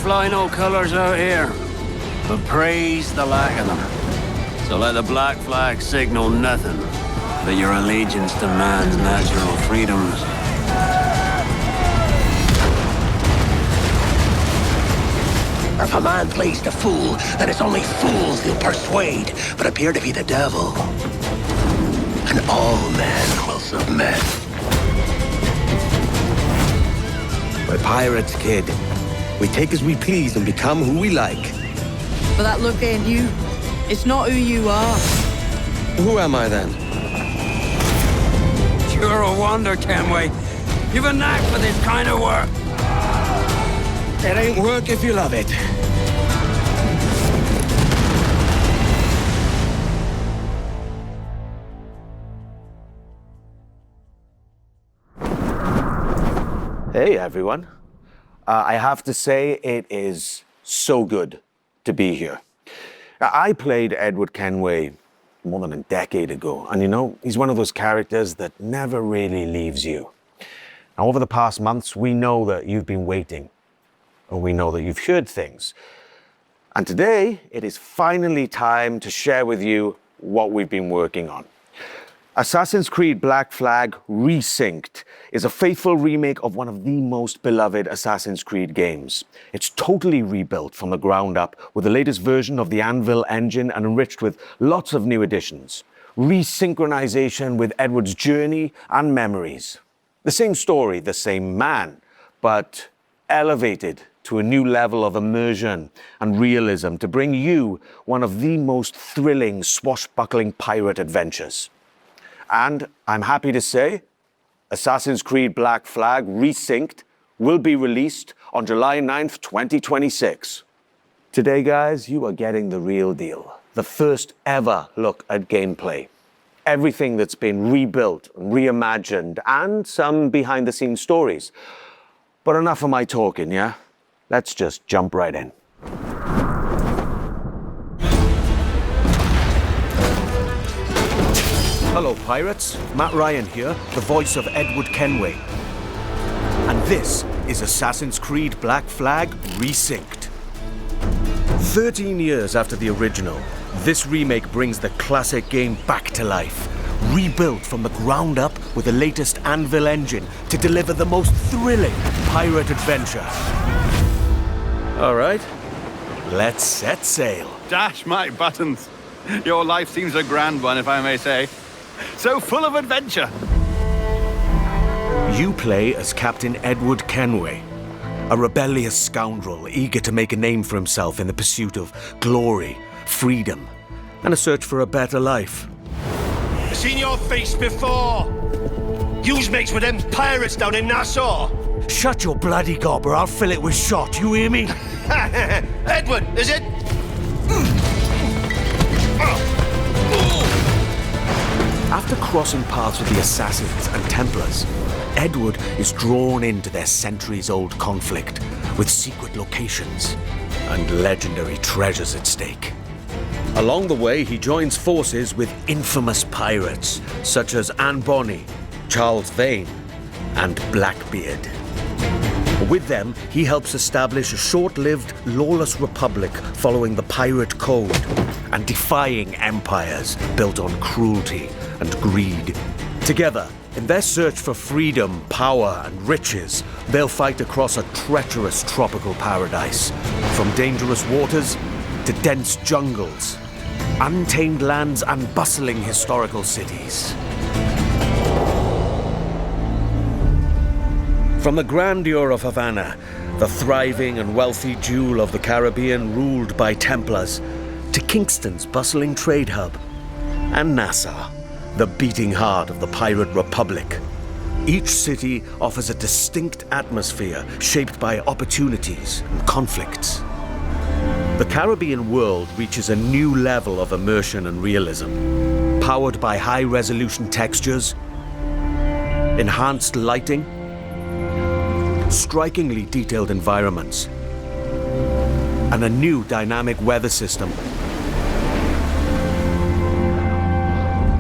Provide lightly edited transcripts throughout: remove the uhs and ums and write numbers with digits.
fly no colors out here, but praise the lack of them. So let the black flag signal nothing but your allegiance to man's natural freedoms. If a man plays the fool, then it's only fools he'll persuade, but appear to be the devil. And all men will submit. We're pirates, kid. We take as we please and become who we like. But that look ain't you. It's not who you are. Who am I then? You're a wonder, Kenway. You've a knack for this kind of work. It ain't work if you love it. Hey, everyone. I have to say, it is so good to be here. I played Edward Kenway more than a decade ago, and you know, he's one of those characters that never really leaves you. Now, over the past months, we know that you've been waiting, or we know that you've heard things. And today, it is finally time to share with you what we've been working on. Assassin's Creed Black Flag Resynced is a faithful remake of one of the most beloved Assassin's Creed games. It's totally rebuilt from the ground up with the latest version of the Anvil engine and enriched with lots of new additions. Resynchronization with Edward's journey and memories. The same story, the same man, but elevated to a new level of immersion and realism to bring you one of the most thrilling swashbuckling pirate adventures. And I'm happy to say, Assassin's Creed Black Flag Resynced will be released on July 9th, 2026. Today, guys, you are getting the real deal. The first ever look at gameplay. Everything that's been rebuilt, reimagined, and some behind-the-scenes stories. But enough of my talking, yeah? Let's just jump right in. Hello, pirates. Matt Ryan here, the voice of Edward Kenway. And this is Assassin's Creed Black Flag Resynced. 13 years after the original, this remake brings the classic game back to life. Rebuilt from the ground up with the latest Anvil engine to deliver the most thrilling pirate adventure. All right, let's set sail. Dash my buttons. Your life seems a grand one, if I may say. So full of adventure. You play as Captain Edward Kenway, a rebellious scoundrel eager to make a name for himself in the pursuit of glory, freedom, and a search for a better life. I've seen your face before. Yous mates with them pirates down in Nassau. Shut your bloody gob or I'll fill it with shot, you hear me? Edward, is it? After crossing paths with the Assassins and Templars, Edward is drawn into their centuries-old conflict with secret locations and legendary treasures at stake. Along the way, he joins forces with infamous pirates such as Anne Bonny, Charles Vane, and Blackbeard. With them, he helps establish a short-lived, lawless republic following the pirate code and defying empires built on cruelty and greed. Together, in their search for freedom, power, and riches, they'll fight across a treacherous tropical paradise, from dangerous waters to dense jungles, untamed lands, and bustling historical cities. From the grandeur of Havana, the thriving and wealthy jewel of the Caribbean ruled by Templars, to Kingston's bustling trade hub, and Nassau, the beating heart of the Pirate Republic. Each city offers a distinct atmosphere shaped by opportunities and conflicts. The Caribbean world reaches a new level of immersion and realism, powered by high-resolution textures, enhanced lighting, strikingly detailed environments, and a new dynamic weather system.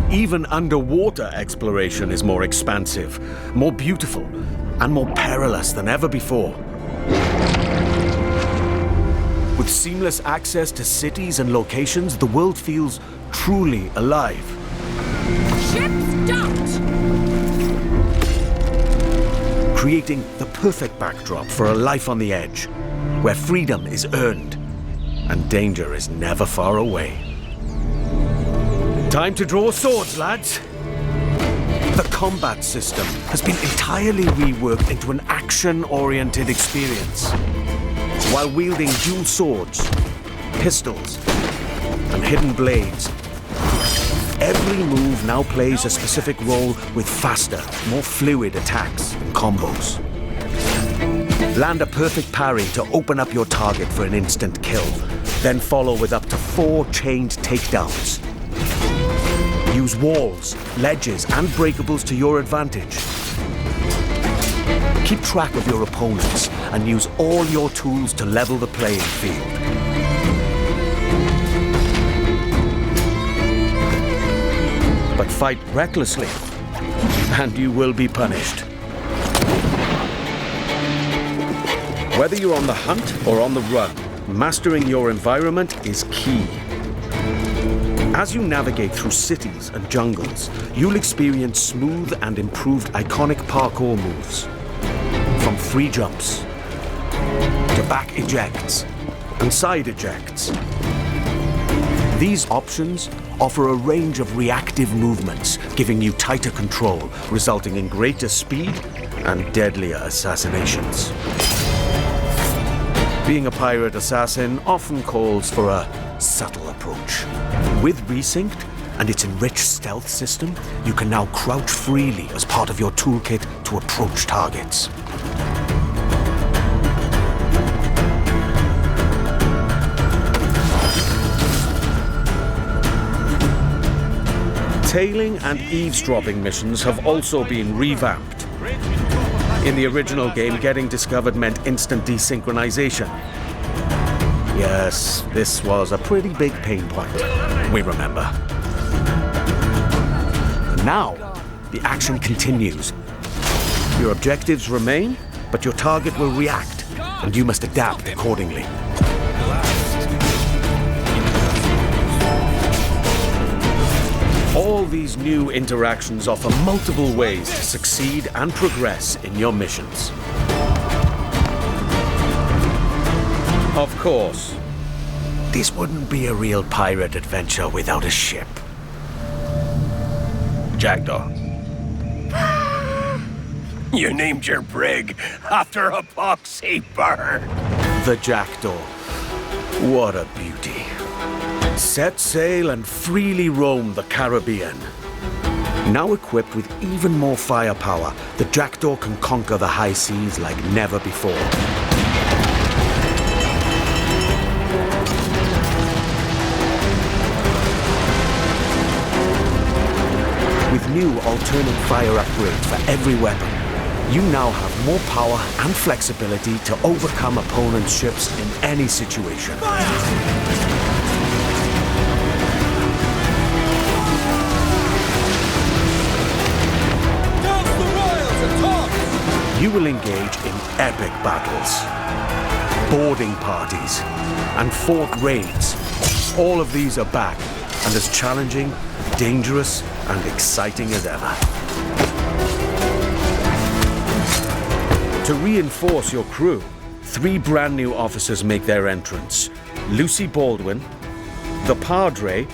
Even underwater exploration is more expansive, more beautiful, and more perilous than ever before. With seamless access to cities and locations, the world feels truly alive. Ship stopped! Creating the perfect backdrop for a life on the edge, where freedom is earned and danger is never far away. Time to draw swords, lads. The combat system has been entirely reworked into an action-oriented experience. While wielding dual swords, pistols, and hidden blades, every move now plays a specific role with faster, more fluid attacks and combos. Land a perfect parry to open up your target for an instant kill, then follow with up to 4 chained takedowns. Use walls, ledges, and breakables to your advantage. Keep track of your opponents and use all your tools to level the playing field. But fight recklessly, and you will be punished. Whether you're on the hunt or on the run, mastering your environment is key. As you navigate through cities and jungles, you'll experience smooth and improved iconic parkour moves. From free jumps, to back ejects, and side ejects. These options offer a range of reactive movements, giving you tighter control, resulting in greater speed and deadlier assassinations. Being a pirate assassin often calls for a subtle approach. With Resynced and its enriched stealth system, you can now crouch freely as part of your toolkit to approach targets. Tailing and eavesdropping missions have also been revamped. In the original game, getting discovered meant instant desynchronization. Yes, this was a pretty big pain point, we remember. Now, the action continues. Your objectives remain, but your target will react, and you must adapt accordingly. All these new interactions offer multiple ways to succeed and progress in your missions. Of course, this wouldn't be a real pirate adventure without a ship. Jackdaw. You named your brig after a poxy bird. The Jackdaw. What a beauty. Set sail and freely roam the Caribbean. Now equipped with even more firepower, the Jackdaw can conquer the high seas like never before. With new alternate fire upgrades for every weapon, you now have more power and flexibility to overcome opponents' ships in any situation. You will engage in epic battles, boarding parties, and fort raids. All of these are back and as challenging, dangerous, and exciting as ever. To reinforce your crew, 3 brand new officers make their entrance. Lucy Baldwin, the Padre,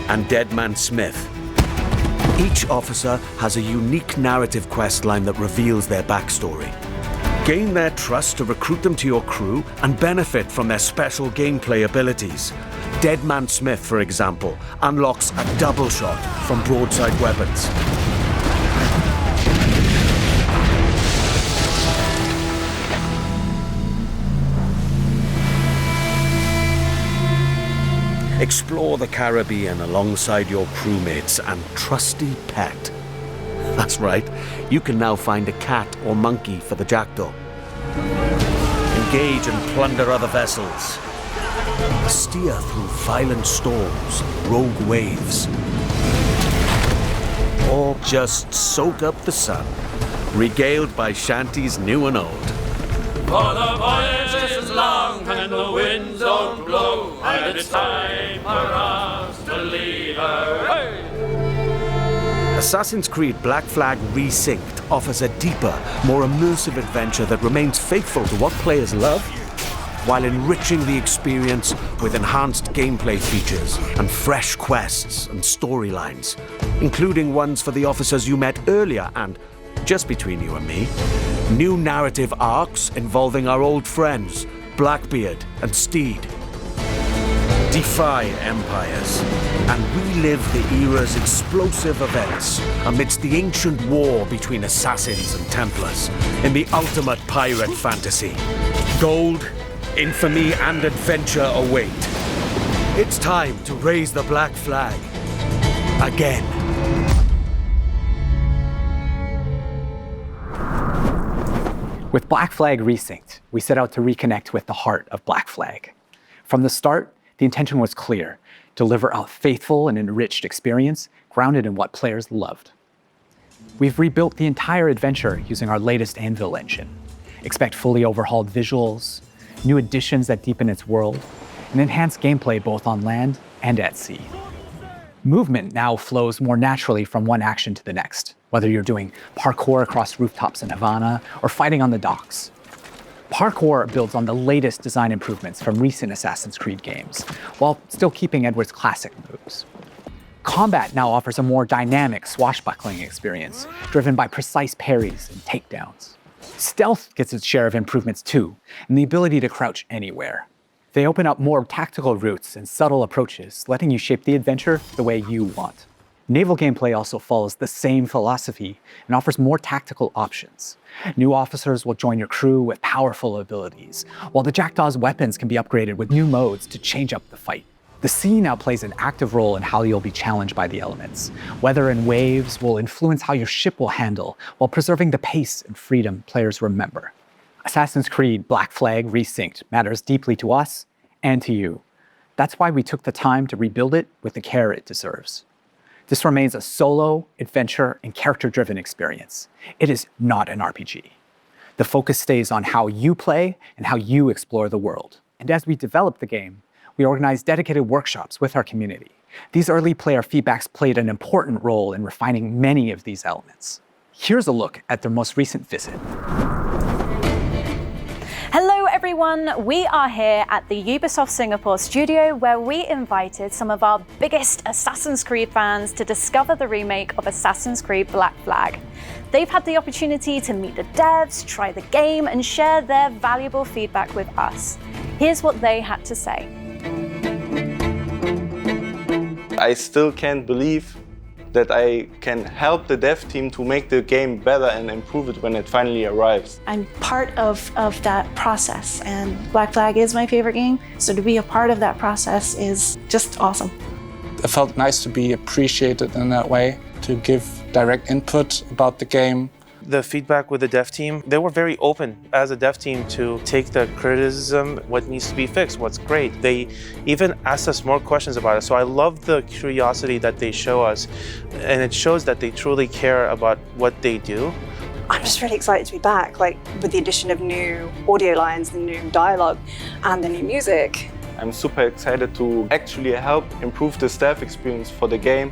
and Deadman Smith. Each officer has a unique narrative questline that reveals their backstory. Gain their trust to recruit them to your crew and benefit from their special gameplay abilities. Deadman Smith, for example, unlocks a double shot from broadside weapons. Explore the Caribbean alongside your crewmates and trusty pet. That's right, you can now find a cat or monkey for the Jackdaw. Engage and plunder other vessels. Steer through violent storms and rogue waves. Or just soak up the sun, regaled by shanties new and old. For the voyage is long and the winds don't blow, and it's time for us to leave her. Hey! Assassin's Creed Black Flag Resynced offers a deeper, more immersive adventure that remains faithful to what players love, while enriching the experience with enhanced gameplay features and fresh quests and storylines, including ones for the officers you met earlier and, just between you and me, new narrative arcs involving our old friends, Blackbeard and Steed. Defy empires and relive the era's explosive events amidst the ancient war between assassins and Templars in the ultimate pirate fantasy. Gold, infamy, and adventure await. It's time to raise the black flag again. With Black Flag Resynced, we set out to reconnect with the heart of Black Flag. From the start, the intention was clear: deliver a faithful and enriched experience grounded in what players loved. We've rebuilt the entire adventure using our latest Anvil engine. Expect fully overhauled visuals, new additions that deepen its world, and enhance gameplay both on land and at sea. Movement now flows more naturally from one action to the next, whether you're doing parkour across rooftops in Havana or fighting on the docks. Parkour builds on the latest design improvements from recent Assassin's Creed games, while still keeping Edward's classic moves. Combat now offers a more dynamic, swashbuckling experience, driven by precise parries and takedowns. Stealth gets its share of improvements too, and the ability to crouch anywhere. They open up more tactical routes and subtle approaches, letting you shape the adventure the way you want. Naval gameplay also follows the same philosophy and offers more tactical options. New officers will join your crew with powerful abilities, while the Jackdaw's weapons can be upgraded with new modes to change up the fight. The sea now plays an active role in how you'll be challenged by the elements. Weather and waves will influence how your ship will handle, while preserving the pace and freedom players remember. Assassin's Creed Black Flag Resynced matters deeply to us and to you. That's why we took the time to rebuild it with the care it deserves. This remains a solo, adventure, and character-driven experience. It is not an RPG. The focus stays on how you play and how you explore the world. And as we develop the game, we organize dedicated workshops with our community. These early player feedbacks played an important role in refining many of these elements. Here's a look at their most recent visit. Hello everyone, we are here at the Ubisoft Singapore studio where we invited some of our biggest Assassin's Creed fans to discover the remake of Assassin's Creed Black Flag. They've had the opportunity to meet the devs, try the game, and share their valuable feedback with us. Here's what they had to say. I still can't believe that I can help the dev team to make the game better and improve it when it finally arrives. I'm part of that process, and Black Flag is my favorite game, so to be a part of that process is just awesome. It felt nice to be appreciated in that way, to give direct input about the game. The feedback with the dev team, they were very open as a dev team to take the criticism, what needs to be fixed, what's great. They even asked us more questions about it. So I love the curiosity that they show us, and it shows that they truly care about what they do. I'm just really excited to be back, like with the addition of new audio lines, the new dialogue, and the new music. I'm super excited to actually help improve the staff experience for the game.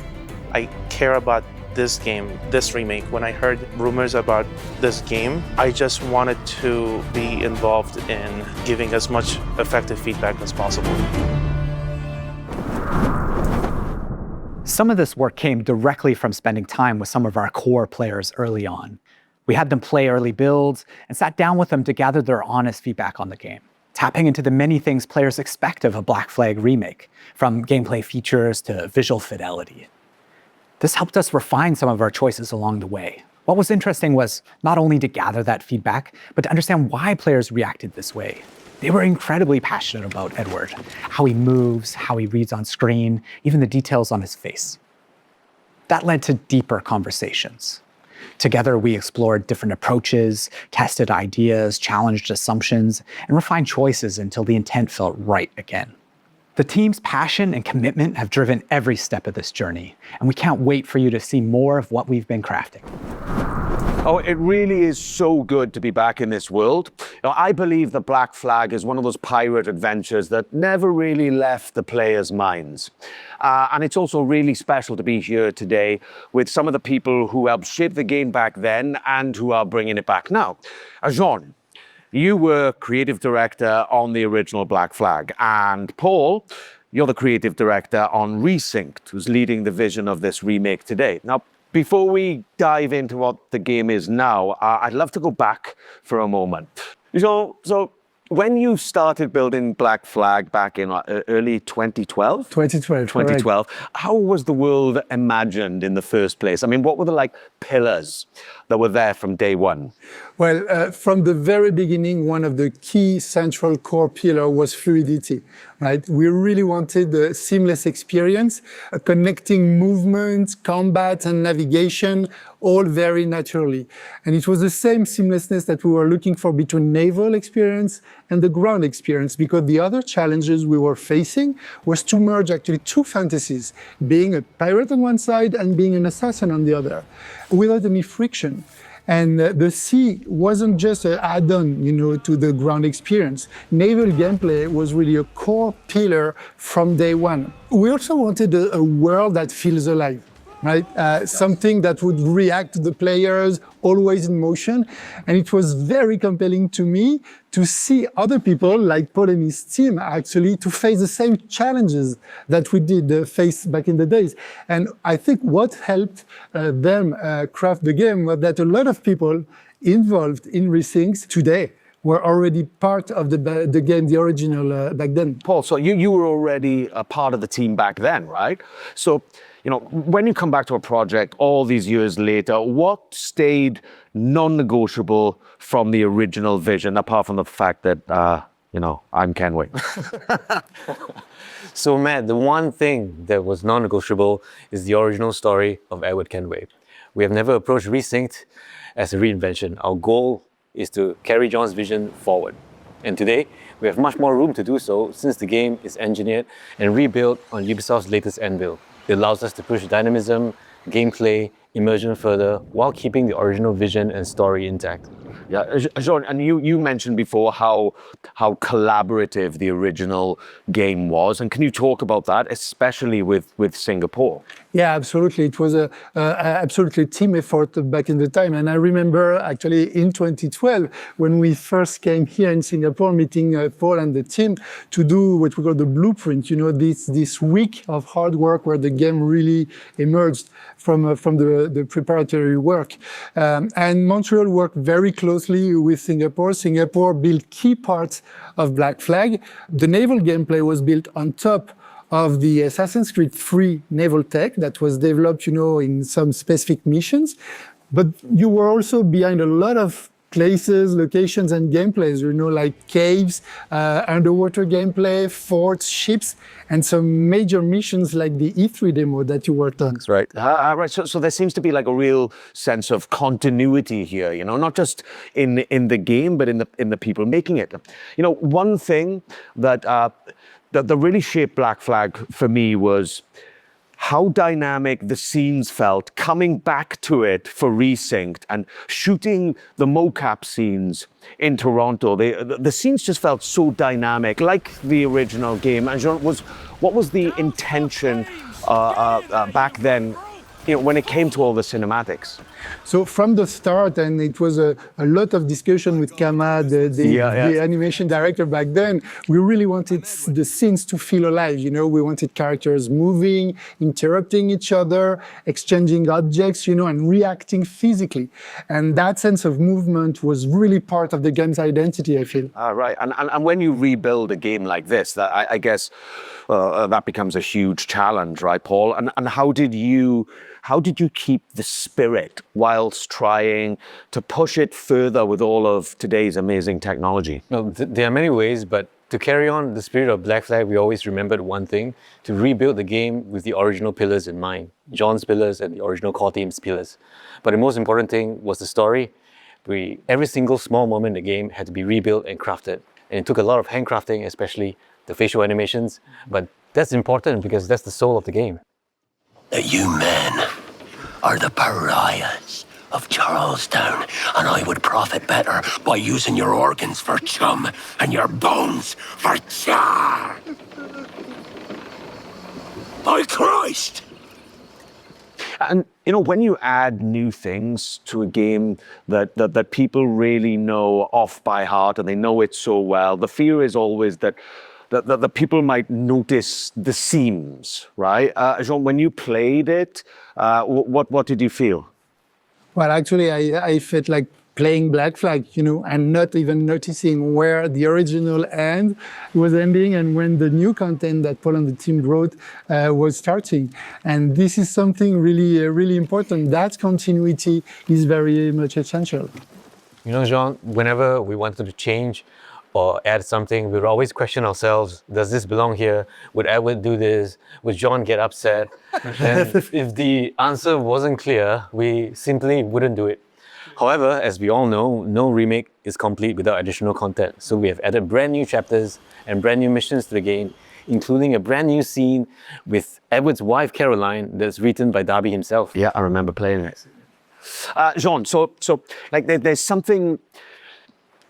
I care about this game, this remake. When I heard rumors about this game, I just wanted to be involved in giving as much effective feedback as possible. Some of this work came directly from spending time with some of our core players early on. We had them play early builds and sat down with them to gather their honest feedback on the game, tapping into the many things players expect of a Black Flag remake, from gameplay features to visual fidelity. This helped us refine some of our choices along the way. What was interesting was not only to gather that feedback, but to understand why players reacted this way. They were incredibly passionate about Edward, how he moves, how he reads on screen, even the details on his face. That led to deeper conversations. Together, we explored different approaches, tested ideas, challenged assumptions, and refined choices until the intent felt right again. The team's passion and commitment have driven every step of this journey, and we can't wait for you to see more of what we've been crafting. Oh, it really is so good to be back in this world. I believe the Black Flag is one of those pirate adventures that never really left the players' minds. And it's also really special to be here today with some of the people who helped shape the game back then and who are bringing it back now. Jean, you were creative director on the original Black Flag, and Paul, you're the creative director on Resynced, who's leading the vision of this remake today. Now, before we dive into what the game is now, I'd love to go back for a moment. So when you started building Black Flag back in early 2012? 2012. How was the world imagined in the first place? I mean, what were the pillars that were there from day one? Well, from the very beginning, one of the key central core pillar was fluidity, right? We really wanted a seamless experience, connecting movement, combat, and navigation, all very naturally. And it was the same seamlessness that we were looking for between naval experience and the ground experience, because the other challenges we were facing was to merge actually two fantasies, being a pirate on one side and being an assassin on the other, without any friction. And the sea wasn't just an add-on, to the ground experience. Naval gameplay was really a core pillar from day one. We also wanted a world that feels alive, right? Something that would react to the players, always in motion. And it was very compelling to me to see other people like Paul and his team actually to face the same challenges that we did face back in the days. And I think what helped them craft the game was that a lot of people involved in Resynced today were already part of the game, the original back then. Paul, so you were already a part of the team back then, right? So, when you come back to a project all these years later, what stayed non-negotiable from the original vision, apart from the fact that, I'm Kenway? So, Matt, the one thing that was non-negotiable is the original story of Edward Kenway. We have never approached Resynced as a reinvention. Our goal is to carry John's vision forward. And today, we have much more room to do so since the game is engineered and rebuilt on Ubisoft's latest Anvil. It allows us to push dynamism, gameplay, immersion further, while keeping the original vision and story intact. Yeah, Jean, and you mentioned before how collaborative the original game was, and can you talk about that, especially with Singapore? Yeah, absolutely. It was a absolutely team effort back in the time. And I remember actually in 2012, when we first came here in Singapore, meeting Paul and the team to do what we call the blueprint, this week of hard work where the game really emerged from the preparatory work. And Montreal worked very closely with Singapore. Singapore built key parts of Black Flag. The naval gameplay was built on top of the Assassin's Creed 3 naval tech that was developed, in some specific missions. But you were also behind a lot of places, locations, and gameplays, like caves, underwater gameplay, forts, ships, and some major missions like the E3 demo that you worked on. That's right. Right. So there seems to be a real sense of continuity here, not just in the game, but in the people making it. One thing that really shaped Black Flag for me was how dynamic the scenes felt coming back to it for Resynced and shooting the mocap scenes in Toronto. The scenes just felt so dynamic, like the original game. And what was the intention back then, when it came to all the cinematics? So from the start, and it was a lot of discussion with Kama, the animation director back then, we really wanted the scenes to feel alive. We wanted characters moving, interrupting each other, exchanging objects, and reacting physically. And that sense of movement was really part of the game's identity, I feel. Right. And when you rebuild a game like this, I guess that becomes a huge challenge, right, Paul? And how did you keep the spirit whilst trying to push it further with all of today's amazing technology? Well, there are many ways, but to carry on the spirit of Black Flag, we always remembered one thing: to rebuild the game with the original pillars in mind, John's pillars and the original core team's pillars. But the most important thing was the story. Every single small moment in the game had to be rebuilt and crafted. And it took a lot of handcrafting, especially the facial animations. But that's important because that's the soul of the game. That you men are the pariahs of Charlestown, and I would profit better by using your organs for chum and your bones for char. By Christ! And when you add new things to a game that people really know off by heart and they know it so well, the fear is always that the people might notice the seams, right? Jean, when you played it, what did you feel? Well, actually, I felt like playing Black Flag, and not even noticing where the original end was ending and when the new content that Paul and the team brought was starting. And this is something really, really important. That continuity is very much essential. Jean, whenever we wanted to change or add something, we would always question ourselves, does this belong here? Would Edward do this? Would John get upset? And if the answer wasn't clear, we simply wouldn't do it. However, as we all know, no remake is complete without additional content. So we have added brand new chapters and brand new missions to the game, including a brand new scene with Edward's wife, Caroline, that's written by Darby himself. Yeah, I remember playing it. Jean, so like there's something,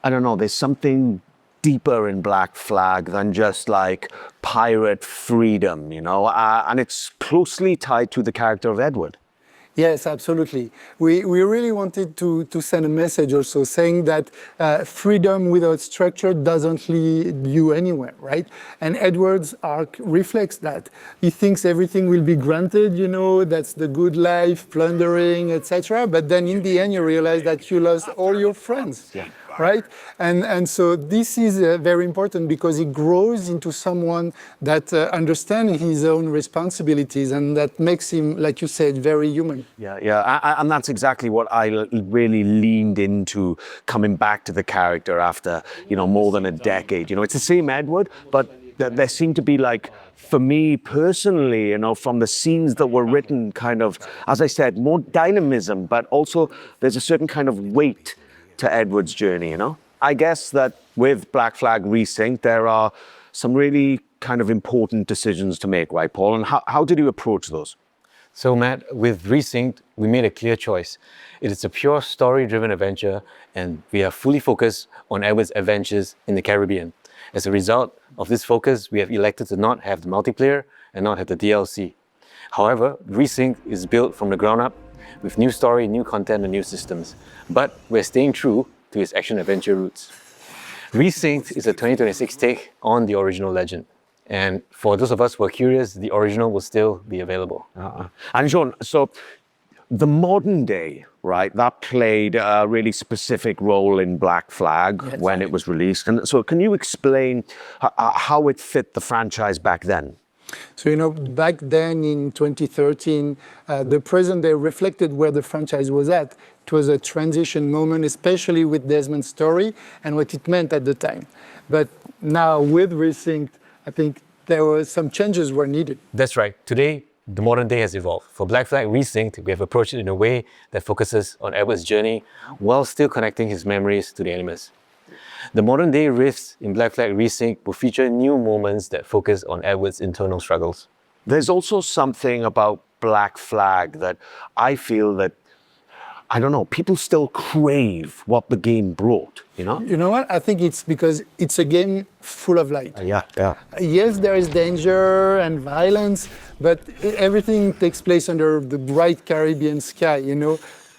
I don't know, there's something deeper in Black Flag than just like pirate freedom, and it's closely tied to the character of Edward. Yes, absolutely. We really wanted to send a message also saying that freedom without structure doesn't lead you anywhere, right? And Edward's arc reflects that. He thinks everything will be granted, that's the good life, plundering, etc. But then in the end, you realize that you lost all your friends. Yeah. Right? And so this is very important because he grows into someone that understands his own responsibilities and that makes him, like you said, very human. Yeah. And that's exactly what I really leaned into coming back to the character after, more than a decade. It's the same Edward, but there seemed to be for me personally, from the scenes that were written kind of, as I said, more dynamism, but also there's a certain kind of weight to Edward's journey, I guess that with Black Flag Resynced, there are some really kind of important decisions to make, right, Paul? And how did you approach those? So, Matt, with Resynced, we made a clear choice. It is a pure story-driven adventure, and we are fully focused on Edward's adventures in the Caribbean. As a result of this focus, we have elected to not have the multiplayer and not have the DLC. However, Resynced is built from the ground up, with new story, new content, and new systems. But we're staying true to its action-adventure roots. Resynced is a 2026 take on the original legend. And for those of us who are curious, the original will still be available. And Jean, so the modern day, right, that played a really specific role in Black Flag when it was released. And so can you explain how it fit the franchise back then? So, back then in 2013, the present day reflected where the franchise was at. It was a transition moment, especially with Desmond's story and what it meant at the time. But now with Resynced, I think there were some changes were needed. That's right. Today, the modern day has evolved. For Black Flag Resynced, we have approached it in a way that focuses on Edward's journey while still connecting his memories to the Animus. The modern day rifts in Black Flag Resynced will feature new moments that focus on Edward's internal struggles. There's also something about Black Flag that I feel that, I don't know, people still crave what the game brought, You know what? I think it's because it's a game full of light. Yeah. Yes, there is danger and violence, but everything takes place under the bright Caribbean sky,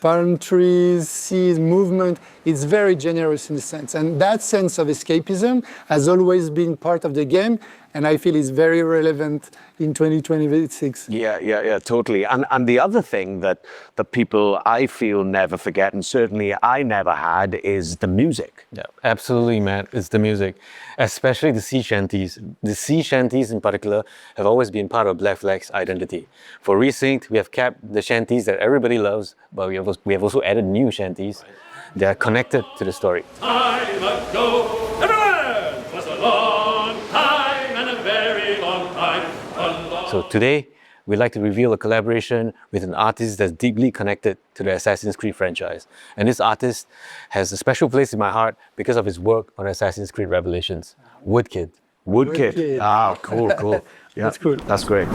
palm trees, seas, movement. It's very generous in a sense. And that sense of escapism has always been part of the game, and I feel it's very relevant in 2026. Yeah, totally. And the other thing that the people, I feel, never forget, and certainly I never had, is the music. Yeah, absolutely, Matt. It's the music, especially the sea shanties. The sea shanties in particular have always been part of Black Flag's identity. For Resynced, we have kept the shanties that everybody loves, but we have also added new shanties that are connected to the story. Time ago, everywhere was a long time and a very long time. So today, we'd like to reveal a collaboration with an artist that's deeply connected to the Assassin's Creed franchise. And this artist has a special place in my heart because of his work on Assassin's Creed Revelations. Woodkid. Woodkid. Ah, cool. Yeah, That's cool. That's great.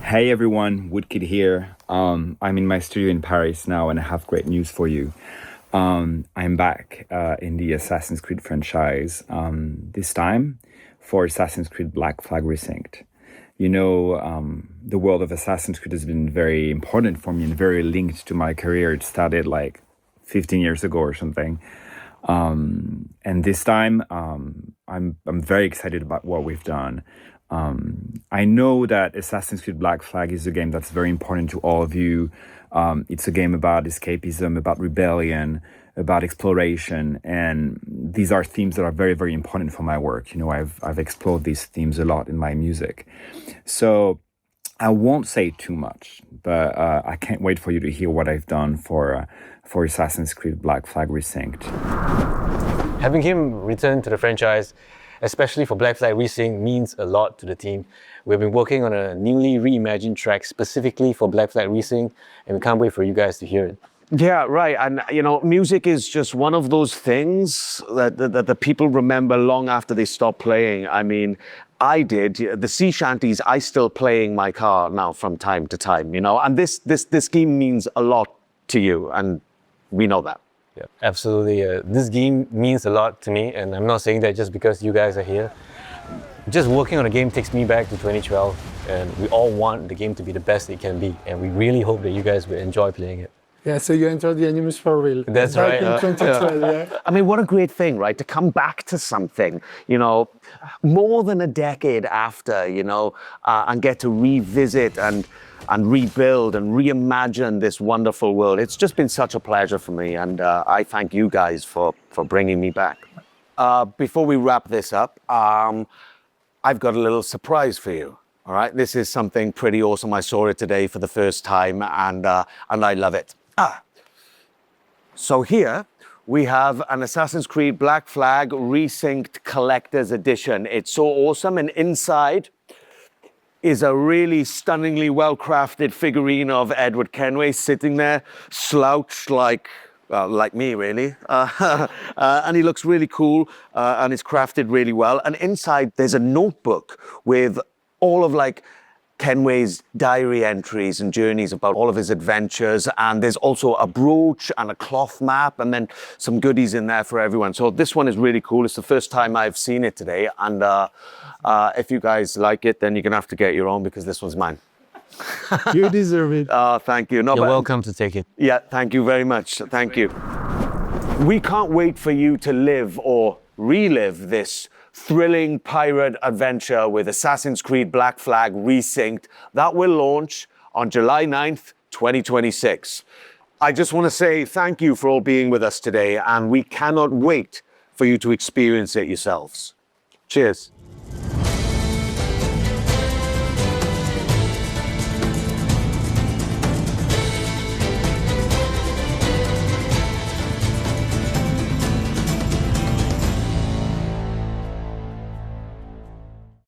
Hey everyone, Woodkid here. I'm in my studio in Paris now and I have great news for you. I'm back in the Assassin's Creed franchise, this time for Assassin's Creed Black Flag Resynced. You know, the world of Assassin's Creed has been very important for me and very linked to my career. It started like 15 years ago or something. And this time, I'm very excited about what we've done. I know that Assassin's Creed Black Flag is a game that's very important to all of you. It's a game about escapism, about rebellion, about exploration, and these are themes that are very, very important for my work. You know, I've explored these themes a lot in my music. So I won't say too much, but I can't wait for you to hear what I've done for Assassin's Creed Black Flag Resynced. Having him return to the franchise, especially for Black Flag Resynced, means a lot to the team. We've been working on a newly reimagined track specifically for Black Flag Resynced, and we can't wait for you guys to hear it. Yeah, right. And, you know, music is just one of those things that the people remember long after they stop playing. I mean, I did. The sea shanties, I still play in my car now from time to time, you know, and this game means a lot to you, and we know that. Yeah, absolutely. This game means a lot to me, and I'm not saying that just because you guys are here. Just working on a game takes me back to 2012, and we all want the game to be the best it can be, and we really hope that you guys will enjoy playing it. Yeah, so you entered the Animus for real. That's back right. in 2012, yeah. I mean, what a great thing, right? To come back to something, you know, more than a decade after, you know, and get to revisit and rebuild and reimagine this wonderful world. It's just been such a pleasure for me, and I thank you guys for bringing me back. Before we wrap this up, I've got a little surprise for you. All right, this is something pretty awesome. I saw it today for the first time, and I love it. So here we have an Assassin's Creed Black Flag Resynced Collector's Edition. It's so awesome, and inside is a really stunningly well-crafted figurine of Edward Kenway sitting there, slouched like me, really. And he looks really cool, and it's crafted really well. And inside, there's a notebook with all of like Kenway's diary entries and journeys about all of his adventures. And there's also a brooch and a cloth map, and then some goodies in there for everyone. So this one is really cool. It's the first time I've seen it today. And if you guys like it, then you're gonna have to get your own, because this one's mine. You deserve it. Thank you. No, You're welcome to take it. Yeah, thank you very much. Thank you. We can't wait for you to live or relive this thrilling pirate adventure with Assassin's Creed Black Flag Resynced. That will launch on July 9th, 2026. I just want to say thank you for all being with us today, and we cannot wait for you to experience it yourselves. Cheers.